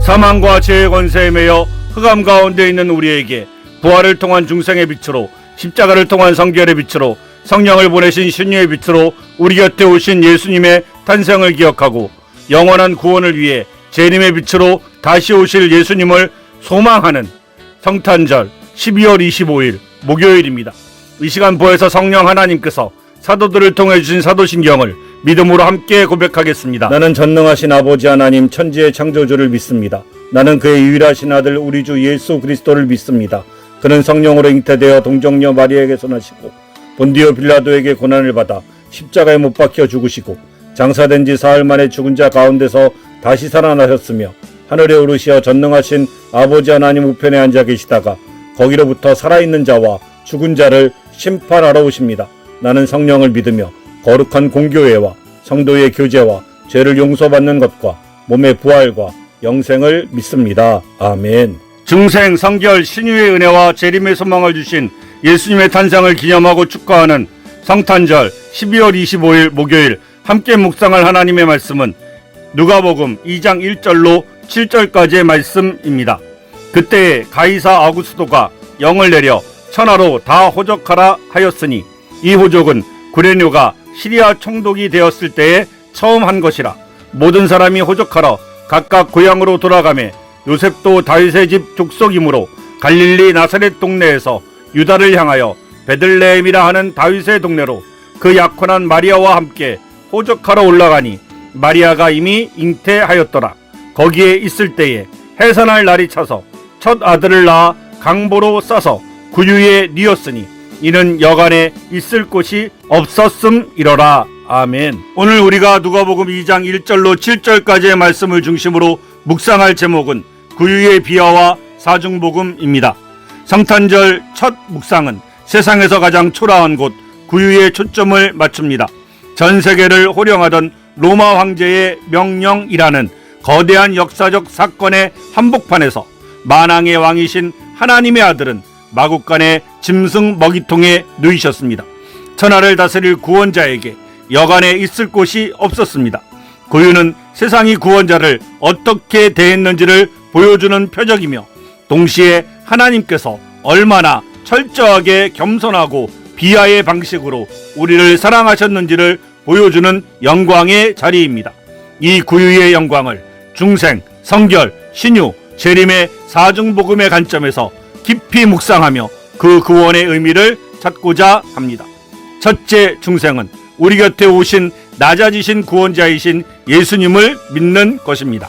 사망과 죄의 권세에 매여 흑암 가운데 있는 우리에게 부활을 통한 중생의 빛으로, 십자가를 통한 성결의 빛으로, 성령을 보내신 신유의 빛으로 우리 곁에 오신 예수님의 탄생을 기억하고 영원한 구원을 위해 재림의 빛으로 다시 오실 예수님을 소망하는 성탄절 12월 25일 목요일입니다. 이 시간 보혜사 성령 하나님께서 사도들을 통해 주신 사도신경을 믿음으로 함께 고백하겠습니다. 나는 전능하신 아버지 하나님 천지의 창조주를 믿습니다. 나는 그의 유일하신 아들 우리 주 예수 그리스도를 믿습니다. 그는 성령으로 잉태되어 동정녀 마리아에게서 나시고 본디오 빌라도에게 고난을 받아 십자가에 못 박혀 죽으시고 장사된 지 사흘 만에 죽은 자 가운데서 다시 살아나셨으며 하늘에 오르시어 전능하신 아버지 하나님 우편에 앉아 계시다가 거기로부터 살아있는 자와 죽은 자를 심판하러 오십니다. 나는 성령을 믿으며 거룩한 공교회와 성도의 교제와 죄를 용서받는 것과 몸의 부활과 영생을 믿습니다. 아멘. 중생, 성결, 신유의 은혜와 재림의 소망을 주신 예수님의 탄생을 기념하고 축하하는 성탄절 12월 25일 목요일 함께 묵상할 하나님의 말씀은 누가복음 2장 1절로 7절까지의 말씀입니다. 그때에 가이사 아구스도가 영을 내려 천하로 다 호적하라 하였으니 이 호적은 구레뇨가 시리아 총독이 되었을 때에 처음 한 것이라. 모든 사람이 호적하러 각각 고향으로 돌아가매 요셉도 다윗의 집 족속이므로 갈릴리 나사렛 동네에서 유다를 향하여 베들레헴이라 하는 다윗의 동네로 그 약혼한 마리아와 함께 호적하러 올라가니 마리아가 이미 잉태하였더라. 거기에 있을 때에 해산할 날이 차서 첫 아들을 낳아 강보로 싸서 구유에 뉘었으니 이는 여간에 있을 곳이 없었음이러라. 아멘. 오늘 우리가 누가복음 2장 1절로 7절까지의 말씀을 중심으로 묵상할 제목은 구유의 비화와 사중복음입니다. 성탄절 첫 묵상은 세상에서 가장 초라한 곳 구유에 초점을 맞춥니다. 전 세계를 호령하던 로마 황제의 명령이라는 거대한 역사적 사건의 한복판에서 만왕의 왕이신 하나님의 아들은 마국간의 짐승 먹이통에 누이셨습니다. 천하를 다스릴 구원자에게 여간에 있을 곳이 없었습니다. 구유는 세상이 구원자를 어떻게 대했는지를 보여주는 표적이며 동시에 하나님께서 얼마나 철저하게 겸손하고 비하의 방식으로 우리를 사랑하셨는지를 보여주는 영광의 자리입니다. 이 구유의 영광을 중생, 성결, 신유, 재림의 사중복음의 관점에서 깊이 묵상하며 그 구원의 의미를 찾고자 합니다. 첫째 중생은 우리 곁에 오신 낮아지신 구원자이신 예수님을 믿는 것입니다.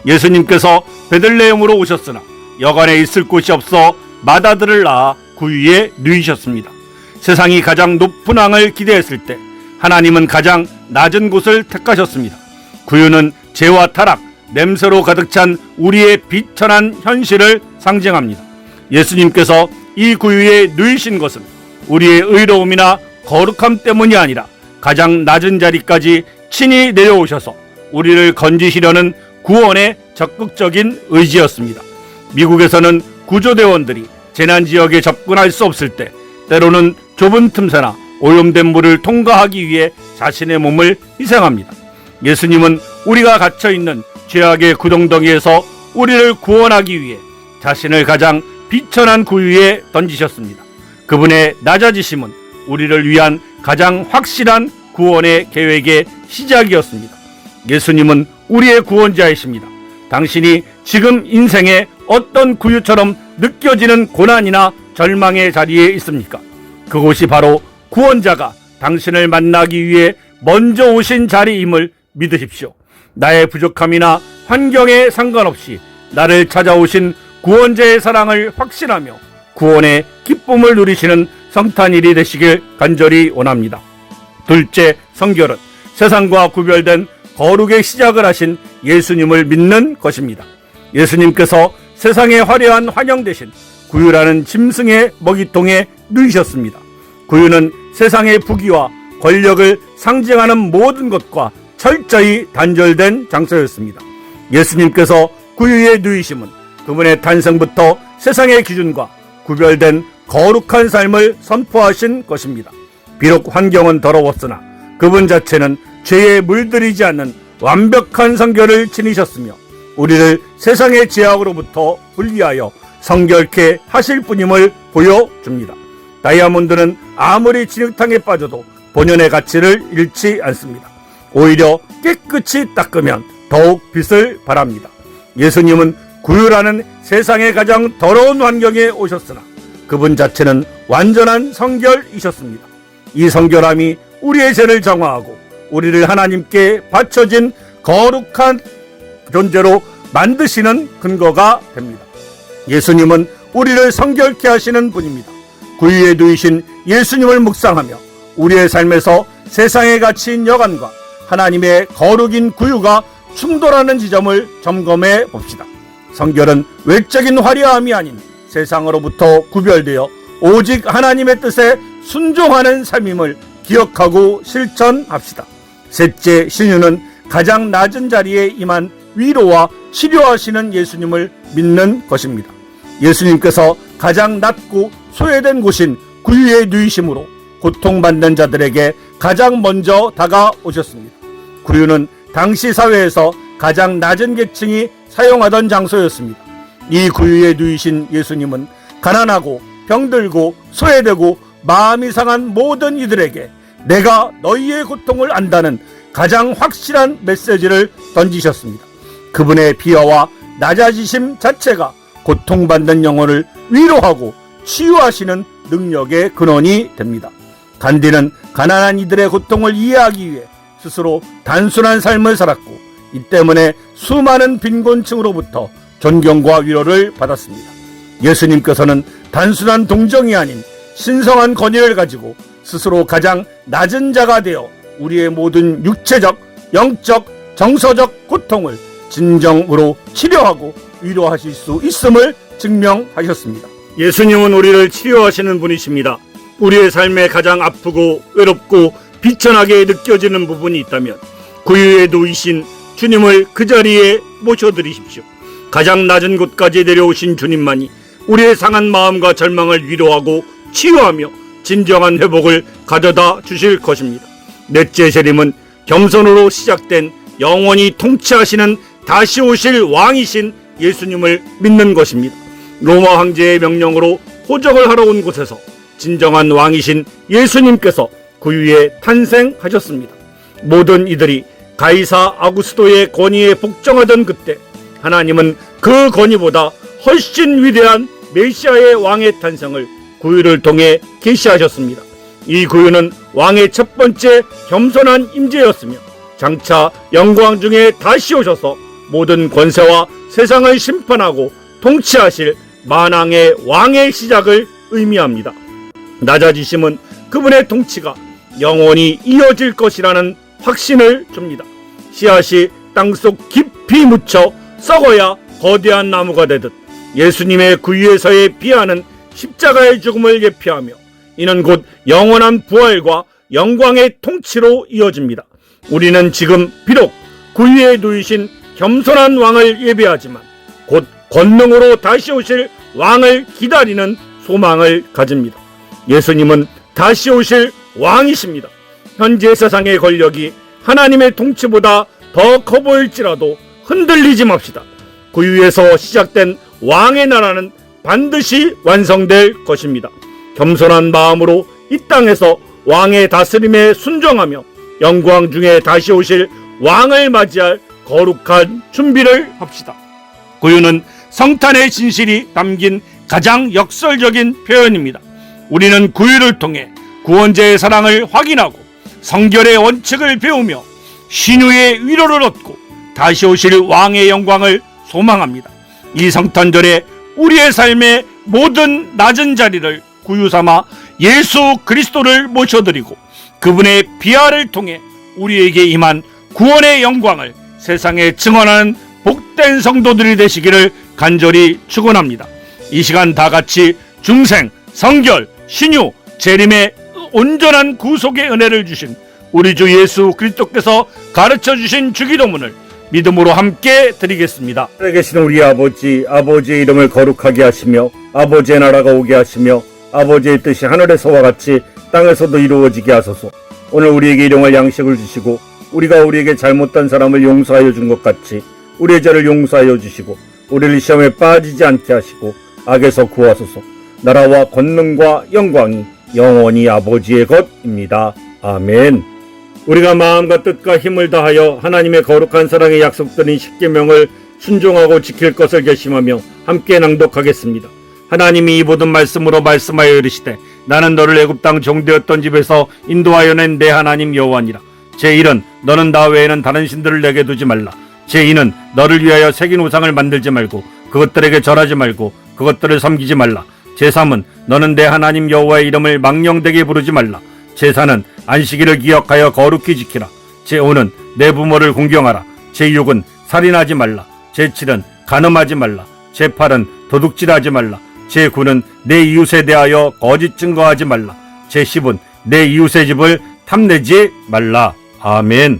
예수님께서 베들레헴으로 오셨으나 여간에 있을 곳이 없어 맏아들을 낳아 구유에 누이셨습니다. 세상이 가장 높은 왕을 기대했을 때 하나님은 가장 낮은 곳을 택하셨습니다. 구유는 죄와 타락, 냄새로 가득 찬 우리의 비천한 현실을 상징합니다. 예수님께서 이 구유에 누이신 것은 우리의 의로움이나 거룩함 때문이 아니라 가장 낮은 자리까지 친히 내려오셔서 우리를 건지시려는 구원의 적극적인 의지였습니다. 미국에서는 구조대원들이 재난지역에 접근할 수 없을 때 때로는 좁은 틈새나 오염된 물을 통과하기 위해 자신의 몸을 희생합니다. 예수님은 우리가 갇혀있는 죄악의 구덩덩이에서 우리를 구원하기 위해 자신을 가장 비천한 구유에 던지셨습니다. 그분의 낮아지심은 우리를 위한 가장 확실한 구원의 계획의 시작이었습니다. 예수님은 우리의 구원자이십니다. 당신이 지금 인생의 어떤 구유처럼 느껴지는 고난이나 절망의 자리에 있습니까? 그곳이 바로 구원자가 당신을 만나기 위해 먼저 오신 자리임을 믿으십시오. 나의 부족함이나 환경에 상관없이 나를 찾아오신 구원자의 사랑을 확신하며 구원의 기쁨을 누리시는 성탄일이 되시길 간절히 원합니다. 둘째, 성결은 세상과 구별된 거룩의 시작을 하신 예수님을 믿는 것입니다. 예수님께서 세상의 화려한 환영 대신 구유라는 짐승의 먹이통에 누이셨습니다. 구유는 세상의 부귀와 권력을 상징하는 모든 것과 철저히 단절된 장소였습니다. 예수님께서 구유에 누이심은 그분의 탄생부터 세상의 기준과 구별된 거룩한 삶을 선포하신 것입니다. 비록 환경은 더러웠으나 그분 자체는 죄에 물들이지 않는 완벽한 성결을 지니셨으며 우리를 세상의 죄악으로부터 분리하여 성결케 하실 분임을 보여줍니다. 다이아몬드는 아무리 진흙탕에 빠져도 본연의 가치를 잃지 않습니다. 오히려 깨끗이 닦으면 더욱 빛을 발합니다. 예수님은 구유라는 세상의 가장 더러운 환경에 오셨으나 그분 자체는 완전한 성결이셨습니다. 이 성결함이 우리의 죄를 정화하고 우리를 하나님께 바쳐진 거룩한 존재로 만드시는 근거가 됩니다. 예수님은 우리를 성결케 하시는 분입니다. 구유에 누이신 예수님을 묵상하며 우리의 삶에서 세상에 갇힌 여간과 하나님의 거룩인 구유가 충돌하는 지점을 점검해 봅시다. 성결은 외적인 화려함이 아닌 세상으로부터 구별되어 오직 하나님의 뜻에 순종하는 삶임을 기억하고 실천합시다. 셋째, 신유는 가장 낮은 자리에 임한 위로와 치료하시는 예수님을 믿는 것입니다. 예수님께서 가장 낮고 소외된 곳인 구유에 누이심으로 고통받는 자들에게 가장 먼저 다가오셨습니다. 구유는 당시 사회에서 가장 낮은 계층이 사용하던 장소였습니다. 이 구유에 누이신 예수님은 가난하고 병들고 소외되고 마음이 상한 모든 이들에게 내가 너희의 고통을 안다는 가장 확실한 메시지를 던지셨습니다. 그분의 비하와 낮아지심 자체가 고통받는 영혼을 위로하고 치유하시는 능력의 근원이 됩니다. 간디는 가난한 이들의 고통을 이해하기 위해 스스로 단순한 삶을 살았고 이 때문에 수많은 빈곤층으로부터 존경과 위로를 받았습니다. 예수님께서는 단순한 동정이 아닌 신성한 권위를 가지고 스스로 가장 낮은 자가 되어 우리의 모든 육체적, 영적, 정서적 고통을 진정으로 치료하고 위로하실 수 있음을 증명하셨습니다. 예수님은 우리를 치료하시는 분이십니다. 우리의 삶에 가장 아프고 외롭고 비천하게 느껴지는 부분이 있다면 구유에 놓이신 주님을 그 자리에 모셔드리십시오. 가장 낮은 곳까지 내려오신 주님만이 우리의 상한 마음과 절망을 위로하고 치유하며 진정한 회복을 가져다 주실 것입니다. 넷째 재림은 겸손으로 시작된 영원히 통치하시는 다시 오실 왕이신 예수님을 믿는 것입니다. 로마 황제의 명령으로 호적을 하러 온 곳에서 진정한 왕이신 예수님께서 구유에 탄생하셨습니다. 모든 이들이 가이사 아구스도의 권위에 복종하던 그때 하나님은 그 권위보다 훨씬 위대한 메시아의 왕의 탄생을 구유를 통해 계시하셨습니다. 이 구유는 왕의 첫 번째 겸손한 임재였으며 장차 영광 중에 다시 오셔서 모든 권세와 세상을 심판하고 통치하실 만왕의 왕의 시작을 의미합니다. 낮아지심은 그분의 통치가 영원히 이어질 것이라는 확신을 줍니다. 씨앗이 땅속 깊이 묻혀 썩어야 거대한 나무가 되듯 예수님의 구유에서의 비하는 십자가의 죽음을 예표하며 이는 곧 영원한 부활과 영광의 통치로 이어집니다. 우리는 지금 비록 구유에 누이신 겸손한 왕을 예배하지만 곧 권능으로 다시 오실 왕을 기다리는 소망을 가집니다. 예수님은 다시 오실 왕이십니다. 현재 세상의 권력이 하나님의 통치보다 더 커 보일지라도 흔들리지 맙시다. 구유에서 시작된 왕의 나라는 반드시 완성될 것입니다. 겸손한 마음으로 이 땅에서 왕의 다스림에 순종하며 영광 중에 다시 오실 왕을 맞이할 거룩한 준비를 합시다. 구유는 성탄의 진실이 담긴 가장 역설적인 표현입니다. 우리는 구유를 통해 구원자의 사랑을 확인하고 성결의 원칙을 배우며 신유의 위로를 얻고 다시 오실 왕의 영광을 소망합니다. 이 성탄절에 우리의 삶의 모든 낮은 자리를 구유 삼아 예수 그리스도를 모셔드리고 그분의 비하를 통해 우리에게 임한 구원의 영광을 세상에 증언하는 복된 성도들이 되시기를 간절히 축원합니다. 이 시간 다 같이 중생, 성결, 신유, 재림의 온전한 구속의 은혜를 주신 우리 주 예수 그리스도께서 가르쳐 주신 주기도문을 믿음으로 함께 드리겠습니다. 하늘에 계신 우리 아버지, 아버지의 이름을 거룩하게 하시며 아버지의 나라가 오게 하시며 아버지의 뜻이 하늘에서와 같이 땅에서도 이루어지게 하소서. 오늘 우리에게 일용할 양식을 주시고 우리가 우리에게 잘못한 사람을 용서하여 준 것 같이 우리의 죄를 용서하여 주시고 우리를 시험에 빠지지 않게 하시고 악에서 구하소서. 나라와 권능과 영광이 영원히 아버지의 것입니다. 아멘. 우리가 마음과 뜻과 힘을 다하여 하나님의 거룩한 사랑의 약속드린 십계명을 순종하고 지킬 것을 결심하며 함께 낭독하겠습니다. 하나님이 이 모든 말씀으로 말씀하여 이르시되 나는 너를 애굽 땅 종되었던 집에서 인도하여 낸 내 하나님 여호와니라. 제1은 너는 나 외에는 다른 신들을 내게 두지 말라. 제2는 너를 위하여 새긴 우상을 만들지 말고 그것들에게 절하지 말고 그것들을 섬기지 말라. 제3은 너는 내 하나님 여호와의 이름을 망령되게 부르지 말라. 제4는 안식일을 기억하여 거룩히 지키라. 제5는 내 부모를 공경하라. 제6은 살인하지 말라. 제7은 간음하지 말라. 제8은 도둑질하지 말라. 제9는 내 이웃에 대하여 거짓 증거하지 말라. 제10은 내 이웃의 집을 탐내지 말라. 아멘.